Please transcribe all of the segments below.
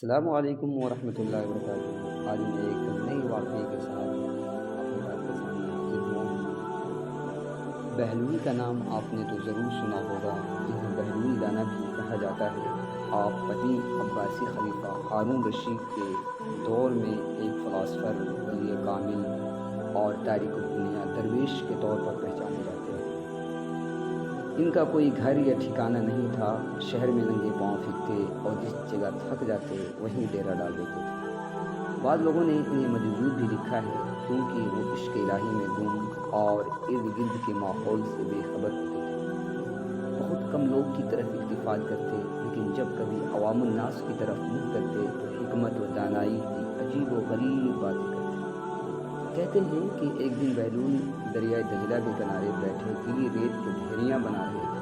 السلام علیکم ورحمۃ اللہ وبرکاتہ۔ آج میں ایک نئے واقعے کے ساتھ اپنے آپ کے سامنے حاضر ہوا ہوں۔ بہلول کا نام آپ نے تو ضرور سنا ہوگا، جنہیں بہلول دانا بھی کہا جاتا ہے۔ آپ قدیم عباسی خلیفہ ہارون رشید کے دور میں ایک فلاسفر، ولی کامل اور تاریخ الدنیا درویش کے طور پر پہچانے جاتے ہیں۔ ان کا کوئی گھر یا ٹھکانہ نہیں تھا، شہر میں ننگے پاؤں پھرتے اور جس جگہ تھک جاتے وہیں ڈیرا ڈال دیتے تھے۔ بعض لوگوں نے انہیں مجذوب بھی لکھا ہے، کیونکہ وہ عشق الہی میں گم اور ارد گرد کے ماحول سے بے خبر ہوتے تھے۔ بہت کم لوگ کی طرف التفات کرتے، لیکن جب کبھی عوام الناس کی طرف منہ کرتے تو حکمت و دانائی کی عجیب و غریب باتیں کرتے۔ کہتے ہیں کہ ایک دن بہلول دریائے دجلہ کے کنارے بیٹھے گیلی ریت کے ڈھیریاں بنا رہے تھے،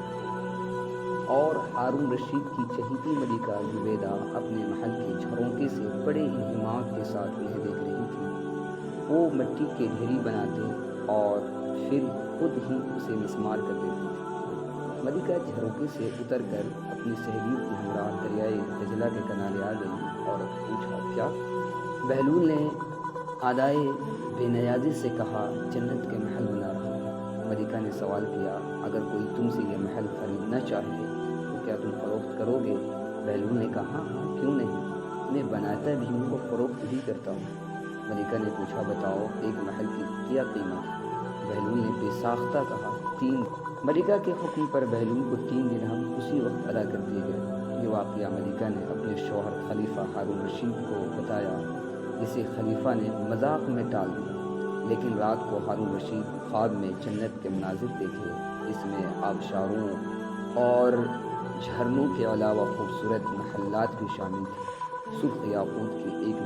اور ہارون رشید کی چہیتی ملکہ زبیدہ اپنے محل کے جھروکے سے بڑے انہماک کے ساتھ انہیں دیکھ رہی تھی۔ وہ مٹی کے ڈھیری بناتے اور پھر خود ہی اسے مسمار کر دیتی تھی۔ ملکہ جھروکے سے اتر کر اپنی سہیلیوں کے ہمراہ دریائے دجلہ کے کنارے آ گئی اور پوچھا، کیا؟ بہلول نے ادائے بے نیازی سے کہا، جنت کے محل بنا رہا ہوں۔ ملکہ نے سوال کیا، اگر کوئی تم سے یہ محل خریدنا چاہے تو کیا تم فروخت کرو گے؟ بہلول نے کہا، ہاں کیوں نہیں، میں بناتا بھی ہوں اور فروخت بھی کرتا ہوں۔ ملکہ نے پوچھا، بتاؤ ایک محل کی کیا قیمت ہے؟ بہلول نے بے ساختہ کہا، 3۔ ملکہ کے حکم پر بہلول کو 3 درہم اسی وقت ادا کر دیے گئے۔ یہ واقعہ ملکہ نے اپنے شوہر خلیفہ ہارون رشید کو بتایا، جسے خلیفہ نے مذاق میں ٹال دیا۔ لیکن رات کو ہارون رشید خواب میں جنت کے مناظر دیکھے، جس میں آبشاروں اور جھرنوں کے علاوہ خوبصورت محلات بھی شامل تھے۔ سرخ یاقوت کے ایک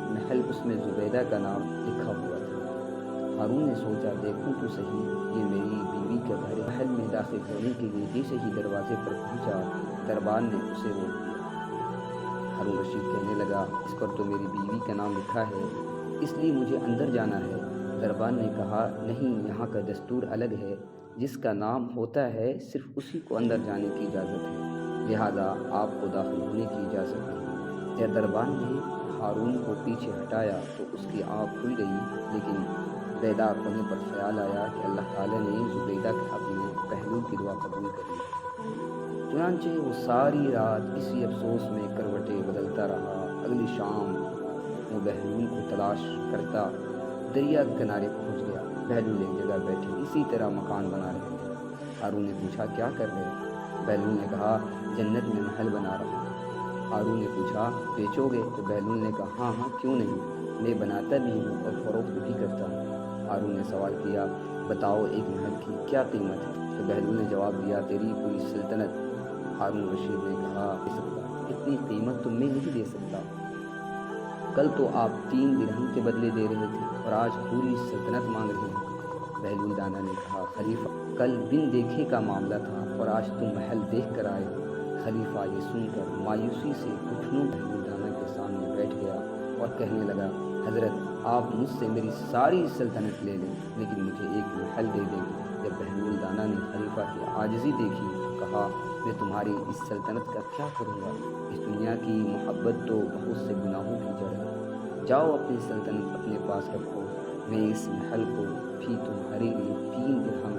محل اس میں زبیدہ کا نام لکھا ہوا تھا۔ ہارون نے سوچا، دیکھوں تو صحیح، یہ میری بیوی کا گھر ہے۔ محل میں داخل ہونے کے لیے جیسے ہی دروازے پر پہنچا، دربان نے اسے روک دیا۔ ہارون رشید کہنے لگا، اس پر تو میری بیوی کا نام لکھا ہے، اس لیے مجھے اندر جانا ہے۔ دربان نے کہا، نہیں، یہاں کا دستور الگ ہے، جس کا نام ہوتا ہے صرف اسی کو اندر جانے کی اجازت ہے، لہذا آپ کو داخل ہونے کی اجازت نہیں۔ جب دربان نے ہارون کو پیچھے ہٹایا تو اس کی آنکھ کھل گئی، لیکن بیدار ہونے پر خیال آیا کہ اللہ تعالیٰ نے زبیدہ کے حق میں بہلول کی دعا قبول کر لی۔ چنانچہ وہ ساری رات اسی افسوس میں کروٹیں بدلتا رہا۔ اگلی شام وہ بہلول کو تلاش کرتا دریا کے کنارے پہنچ گیا۔ بہلول ایک جگہ بیٹھے اسی طرح مکان بنا رہے تھے۔ ہارون نے پوچھا، کیا کر رہے؟ بہلول نے کہا، جنت میں محل بنا رہا ہوں۔ ہارون نے پوچھا، بیچو گے؟ تو بہلول نے کہا، ہاں ہاں کیوں نہیں، میں بناتا بھی ہوں اور فروخت بھی کرتا ہوں۔ ہارون نے سوال کیا، بتاؤ ایک محل کی کیا قیمت ہے؟ تو بہلول نے جواب دیا، تیری پوری سلطنت۔ ہارون رشید نے کہا، اتنی قیمت تو میں نہیں دے سکتا، کل تو آپ 3 درہم کے بدلے دے رہے تھے اور آج پوری سلطنت مانگ رہے ہیں۔ بہلول دانا نے کہا، خلیفہ کل بن دیکھے کا معاملہ تھا اور آج تم محل دیکھ کر آئے ہو۔ خلیفہ یہ سن کر مایوسی سے گھٹنوں بہلول دانا کے سامنے بیٹھ گیا اور کہنے لگا، حضرت آپ مجھ سے میری ساری سلطنت لے لیں لیکن مجھے ایک محل دے دیں۔ جب بہلول دانا نے خلیفہ کی عاجزی دیکھی تو کہا، میں تمہاری اس سلطنت کا کیا کروں گا؟ اس دنیا کی محبت تو بہت سے گناہوں کی جڑ ہے۔ جاؤ اپنی سلطنت اپنے پاس رکھو، میں اس محل کو بھی تمہارے لیے 3 درہم